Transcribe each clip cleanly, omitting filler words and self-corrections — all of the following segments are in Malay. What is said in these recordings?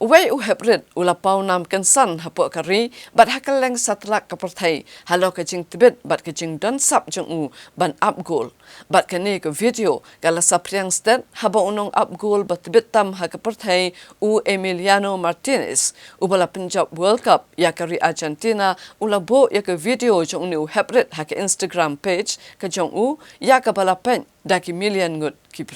Uway uhebrid ulapau nam kensan hapuk kari bat hakaleng satlak kapertai halo kajing tibet bat kajing don sap jeng u ban up goal bat kani ke video kala sapriang stet haba unong up goal bat tibet tam hakapertai u Emiliano Martinez ubala Punjab World Cup ya kari Argentina ulabo ya ke video jeng ni uhebrid haka Instagram page ke jeng u ya ke balapen daki million ngut ki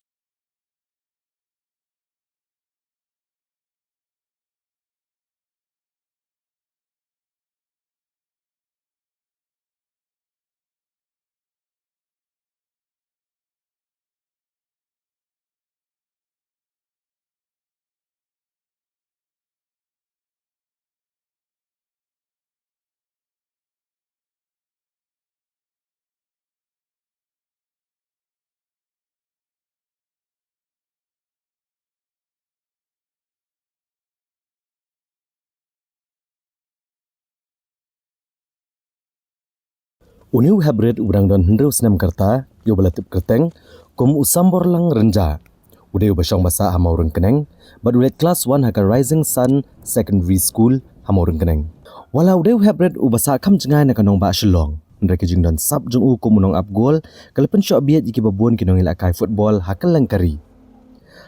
Uniu hybrid ubrang don hendru senam kerta, yo belatip kerteng, kum usambor lang renja. Udeu basang basa hamaurun keneng, badulet kelas 1 haka Rising Sun Secondary School hamaurun keneng. Walau udeu hybrid ubasa kam jengai na kanong ba Shillong. Mereka jing don sab jung u kumunong up goal, kalapen syok biat iki babun kinong ilakai football haka langkari.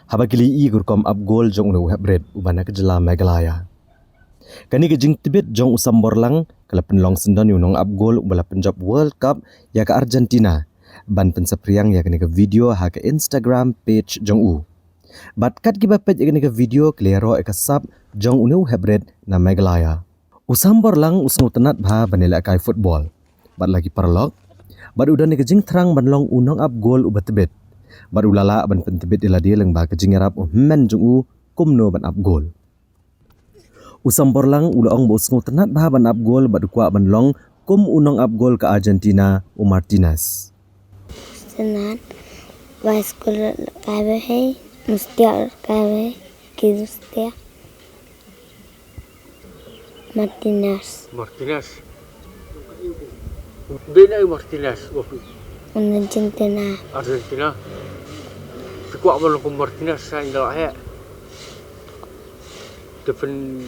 Habagili i gurkom up goal jung uneu hybrid ubana kejela Meghalaya. Kani kejing tibet jong usambor lang kala penlong sendon yunong up goal ubala Punjab World Cup ya ke Argentina ban pensapriang ya kani ke video ha ke Instagram page jong u bat kat kiba page ya kani ke video klero e sab jong uneu hybrid na Meghalaya usambor lang usnu tenat bha banela kai football bat lagi parlok bat udan ni kejing terang banlong unong up goal ubat tibet bat ulala ban pentibet iladi leng ba kejing arab men jong u kumno ban up goal Usambor lang ulaong bos ngo tenat bahaban up goal badukwa banlong kum unong up goal ke Argentina u Martinez. Senat vai sekolah kabe hai mustia kabe kirustia Martinez. Bina Martinez. Argentina. Argentina. Sekuat balong Martinez saya indah ya. Depan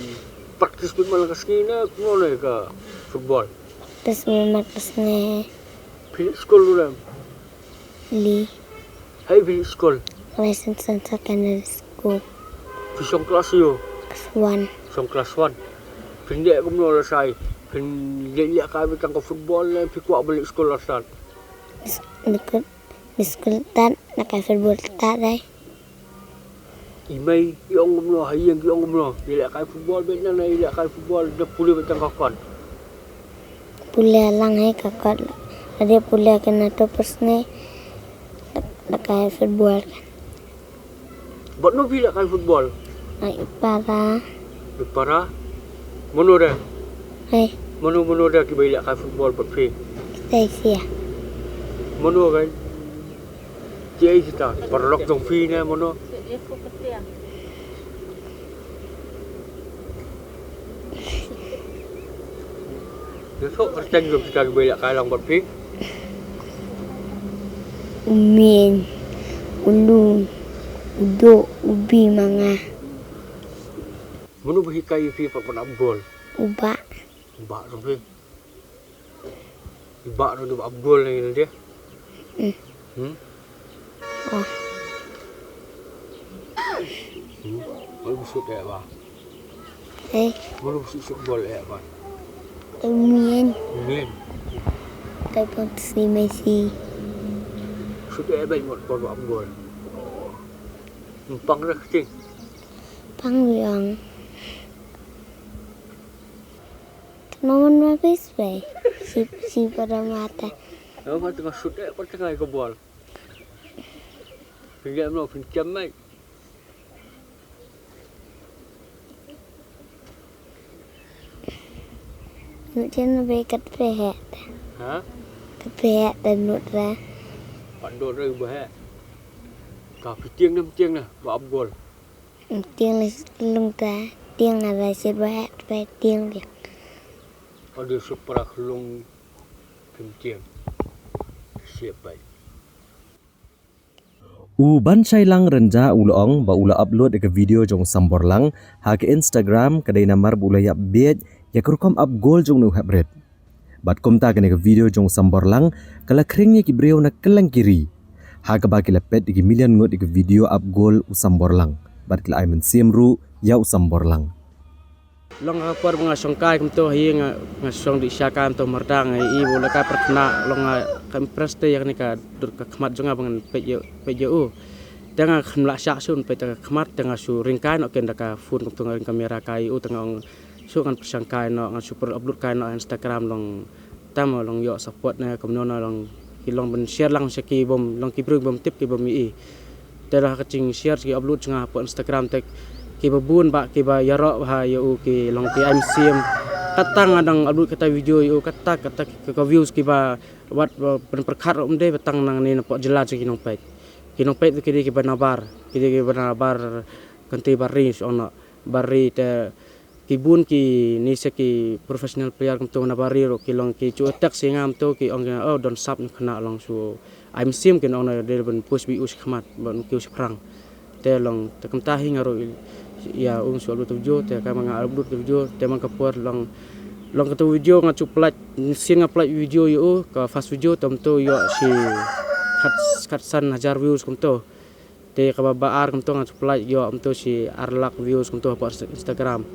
praktis malang kaskina kuno ka football. Terus memang terusnya Pilih sekolah dulu. li Hai pilih sekolah. Rising Sun Secondary School Pisong kelas yo. One. Pisong kelas 1. Pendek kuno lah saya. Pendek lihat kami tentang football lah. Pikuak balik sekolah san. Di sekolah tan nak football tak dai. Imai yang umno hayang yang umno dia kai football benan ai dia kai football dia pulih macam kakon Pulih lang hai kakak. Ada pulih kena tu persne nak football kan. buat no bila kai football Ai para para mono dah hai mono dah ki bila kai football buat fe Stasia. mono kan dia kita perlok jong fi ne mono Besok kerjaan juga kita boleh kalang buat pik. Umin, ulu, udo, ubi manga, Mana berhikai fi pernah gol. ubak, Ibak tu fi. Ibak tu buat gol ni dia. oh, Mana busuk dia ba? Mana busuk gol dia ba? umin, Ni. tapos si Messi, Sudah baik buat gol. Numpang dah kecil. pangyang. Namun habis bay, si pada mata. Apa tengah sudah apa tengah ke bol. Dia mau pinjam mai. Nut jen bay kat pehet, Ha? kat pehet dan nut ra. Pandor dah bah. Tapi tiang dah buat gol. Tiang lung ta, tiang ada si pehet, pehet tiang dia. Ada super kelung tiang. Siap baik. ban chai lang renja ulong ba ula upload ke video jong sambor lang ha ke Instagram kadai namar bula yap bet ya kurkom up goal jong nu habret. Bat komta ke video jong sambor lang kala kringnya ki breu na kelang kiri. Ha ke ba ki lepet di million ngot di video up goal usambor lang. Bat kila ai men siemru ya usambor lang. Long por mga songkai kumto hi nga song di syakam to merdang i bola ka pertna long kam preste yak nika dur ka khmat jonga bangan pejo tanga khmla syak sun pe ta khmat tanga su ringkai no ken ka phun kumto ngang kamera kai u tanga su kan persangkai no ngang super upload kai no Instagram long tam long yo support na komno no long ki long ben share lang seki bom long ki brug bom tip ki bom i tera ka ching share ki upload jonga po Instagram tek ki babun ba ki ba yarok ha yo ki long ki I'm sim katang adang upload kata video yo kata ke views ki ba wat perkhat de betang nang ni po jelas ki nong pet ki ba nabar kanti bari ono bari te ki bun ki ni se ki professional player kum to nabari ro ki long ki chu tak singam to ki ong don sap khna long su I'm sim ki ong de ben push bi us khmat bon ki us prang te long te kam ta hi ngaro ya su upload video te ka mga upload video te mang kapor long ke video nga cuplat sin nga plat video yo ka fast video tom to yo si kat san 1000 views kum to te ka baar kum to nga cuplat yo to si arlak views kum to po Instagram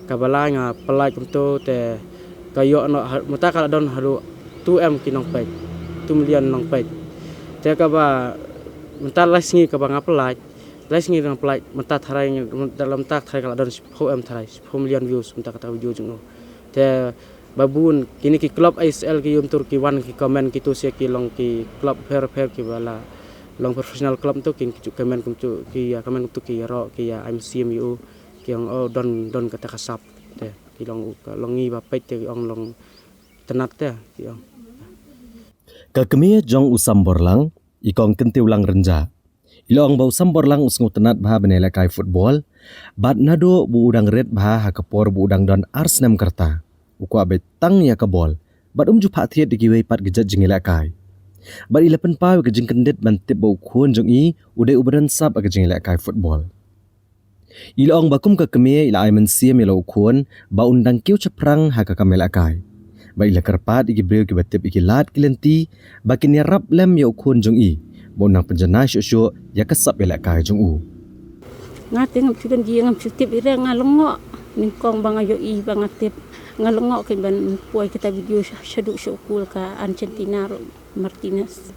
ka bala nga plat kum to te ka yo no mata kala don halu 2M kinong page 2 million nong page te ka ba mata lasngi ka ba nga plat les ngi nang play mata tharai dalam tak tharai kala don 10M tharai 10 million views mata kata video jung te babun kini ki club ISL ki yum turki wan ki comment ki tu se ki long ki club fair ki bala long professional club tu ki comment kum tu ki ya comment tu ki ro ki ya MCMU ki yang don kata kasap te ki long ngi ba pet te ong long tenat te ki ong Ka kemia jong usambor lang ikong kentiu lang renja. Ilong bau sambor lang usngu tenat bah benela kai football bat nado bu udang red bah ha kapor bu udang don Arsenal kerta uku abe tang ya ka bol bat ju pha thiet di wei pat gejat jingela kai bat ilapen pa ke jing kendet ban tip bau khun jong i udai ubran sap ke jingela kai football ilong bakum ka kemie ila aimen siam ilo khun ba undang kiu chaprang ha ka kamela kai ba ila kerpat igi breu ki batip igi lat kilenti bakin ya rap lem ya khun jong i bonang penjana syuk ya kesap elak kai jong u ngate ngam chudan ji ngam chutip ire ngalongo ningkong bang ayo i bang atip ngalongo ke ban puai kita video syaduk syukul ka Argentina Martinez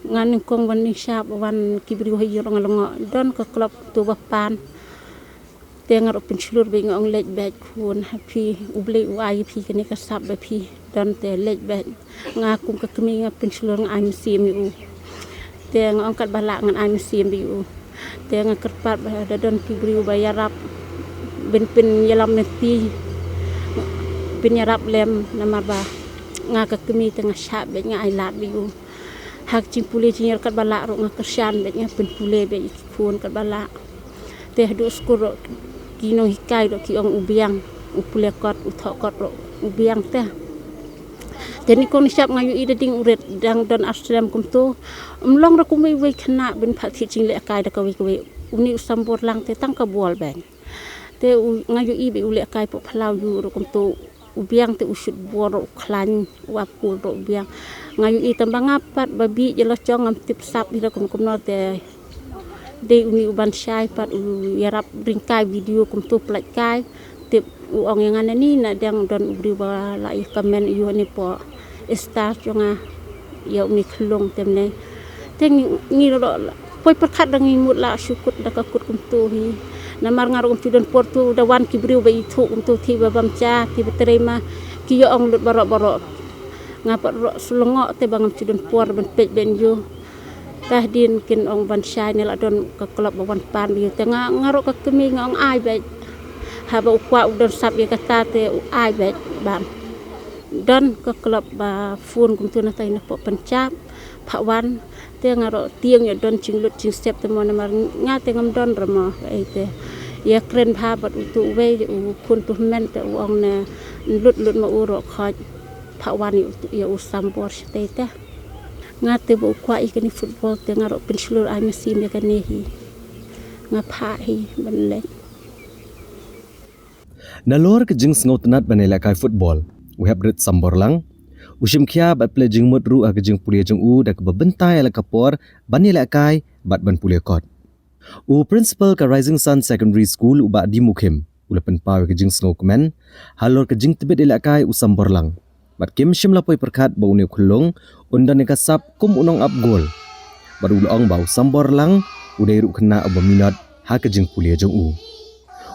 ngan ningkong ban ni syap wan kibri hayo ngalongo don ke klub tu bapan tengar open slur be ngong lej back kun happy uble uai pi kene ka sap be pi don te lej back ngakum ka kemi ngapin slur ngam CMU teng angkat balak ngan ai mesim biu teng kerpat ada don kibriu bayarap ben yalam neti ben yarap lem namar ba nga ka kemi tengah syap be nga ai lat biu hak cing pule cing kat balak ro nga kersan be nga pen pule be phun kat balak teh du skur kino hikai do ki ong ubiang upule kot uthokot ro ubiang teh Teni kon siap ngayu ida ding uret dang don Arsenal kum tu umlong ra kumai wei khna ben phat thi ching le kai da ka wei uni usambor lang te tang ka bol ben te ngayu i be ule kai po phlau yu ro kum tu ubiang te usut bor khlan wa pu ro ubiang ngayu i tambang apat babi jelo chong am tip sap ira kum no te de uni uban syai pat yarap ringkai video kum tu plak kai tip uong yang ana ni na dang don ubri ba la i kamen yu ni po star jonga ya umi klong temne teng ni ro poi perkhat dang ni mut la syukut da ka kut kum tu hi namar ngar kum tudon portu da wan ki briu ba i thu kum tu thi ba bam cha ti terima ki yo ong lut barok ngapa ro slongo te bangam tudon por ben pej ben yo tahdin kin ong ban syai ni la don ka klub ba wan pan bi tengah ngarok ka kemi ngong ai ba haba ukwa udon sap ya kata te ai bet bang don ke klub ba fun kum tu na tai na po pencap phawan te ngaro tiang ya don chinglut ching step te mon mar nga te ngam don rama ai te ya kren pha bat tu we u kun tu men te u ong na lut ma u ro khaj phawan ya u sam bor te te ngate bo kwa ikani football te ngaro pensilur ai mesim ya kanehi ngapai benlek Nalor ke jing sngau tenat banela kai football. We have red samborlang. Usim kia bat play jing mot ru ag jing pulia jing u dak bebentai ala kapor banela kai bat ban pulia kot. U principal ka Rising Sun Secondary School u ba di mukim. Ulapan pawe ke jing sngau kemen. Halor ke jing tebet ela kai u samborlang. Bat kim shim lapoi perkat bau ne khulung undan ne kasap kum unong up gol. Bat ulong bau samborlang udai ru kena abaminat ha ke jing pulia jing u.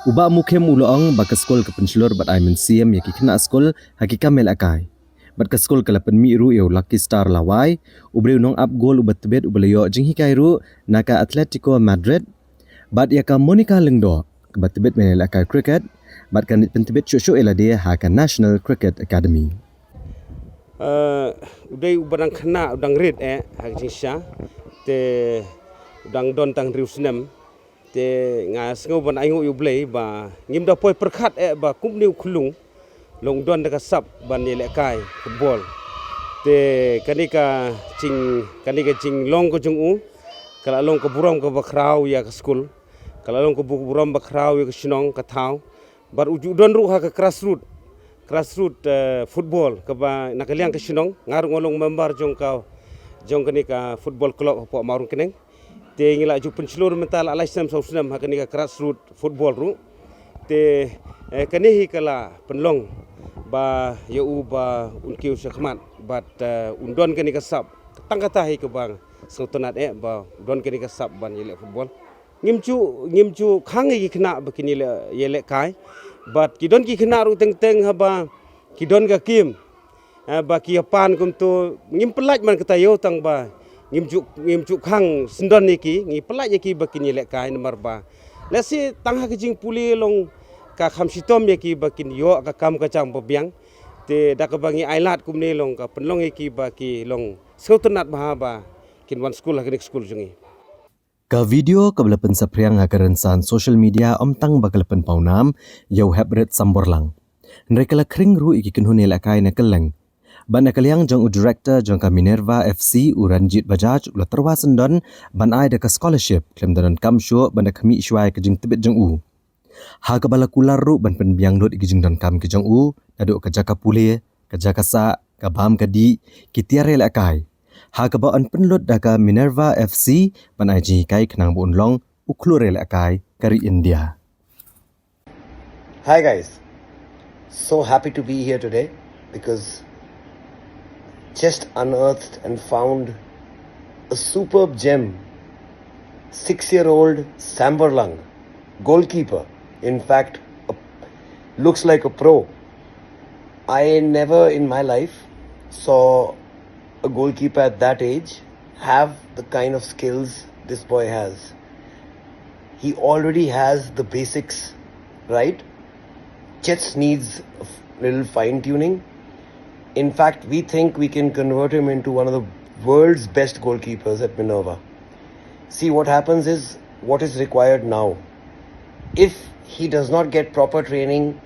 Uba mukem ulong bak skol ke pensilur bat ai mensiam yaki kena skol hakika mel akai. Bat ke skol kala penmi ru yo Lucky Star lawai ubre unong up gol ubat tebet ubeleyo jing hikai ru naka Atletico Madrid. Bat yaka Monica Lengdo bat tebet menel akai cricket bat kan pentebet shosho elade haka National Cricket Academy. Udai ubarang kena udang red hak jing sha te udang don tang riusnem te nga sngau ban aingu yu blei ba ngim da poi perkhat ba kumniu khulung long don da sap ban le kai football te kanika cing long ko jung u kala long ko buram ko bakrau ya ka school kala long ko buram bakrau ya ka shinong ka thau bar uju don ru ha ka grassroot football ka ba nakaliang ka shinong ngar ngolong member jong kanika football club po marung keneng te ngila ju pensilur mental alai sam sausnam hakani ka grassroots football ru te kanehi kala penlong ba yau ba unkiu syakmat bat undon kani ka sab tangkatahi ke bang sautonat ba don kani ka sab ban yele football ngimcu khangi kena bakini yele kai bat kidon ki kena ru teng haba kidon ka kim ba ki pan kum tu ngim pelaj man katayo tang ba ngimjuk khang sendon niki ngi pelaj yaki bakini lek kai nomor ba lesi tangha kijing puli long ka khamsitom yaki bakin yo ka kam ka chang bobyang te dak bangi ailat kumne long ka penlong yaki baki long sautanat bahaba kin one school haknik school jungi Ka video kabelapan sapriang hakarensan social media omtang bakalapan paunam yau hebret samborlang. Nrekala kring ru ikikin hunel akai na keleng. Ban nakaliang jong u director jong ka Minerva FC u Ranjit Bajaj ula terwasen don ban ai deka scholarship klem danan kam syo ban kami shwai ke jing tebet jong u. Ha ka bala kular ru ban pen biang dot igijing don kam ke jong u daduk ka jaka pule ka jaka sa ka bam ka di kitiare la kai. Ha ka ba an penlot daka Minerva FC ban ai ji kai khnang bon long u klure la kai kari India. Hi guys. So happy to be here today because just unearthed and found a superb gem. 6-year-old Samborlang, goalkeeper. In fact, looks like a pro. I never in my life saw a goalkeeper at that age have the kind of skills this boy has. He already has the basics right. Just needs a little fine-tuning. In fact, we think we can convert him into one of the world's best goalkeepers at Minerva. See, what happens is what is required now. If he does not get proper training,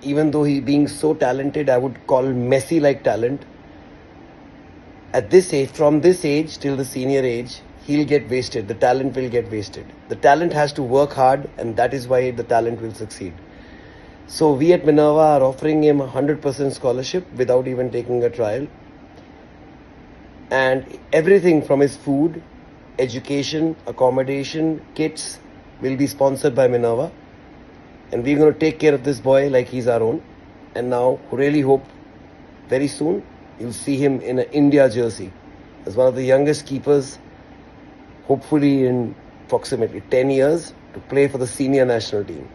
even though he being so talented, I would call Messi-like talent, at this age, from this age till the senior age, he'll get wasted. The talent will get wasted. The talent has to work hard, and that is why the talent will succeed. So we at Minerva are offering him 100% scholarship without even taking a trial. And everything from his food, education, accommodation, kits will be sponsored by Minerva. And we're going to take care of this boy like he's our own. And now, really hope very soon you'll see him in an India jersey as one of the youngest keepers, hopefully in approximately 10 years, to play for the senior national team.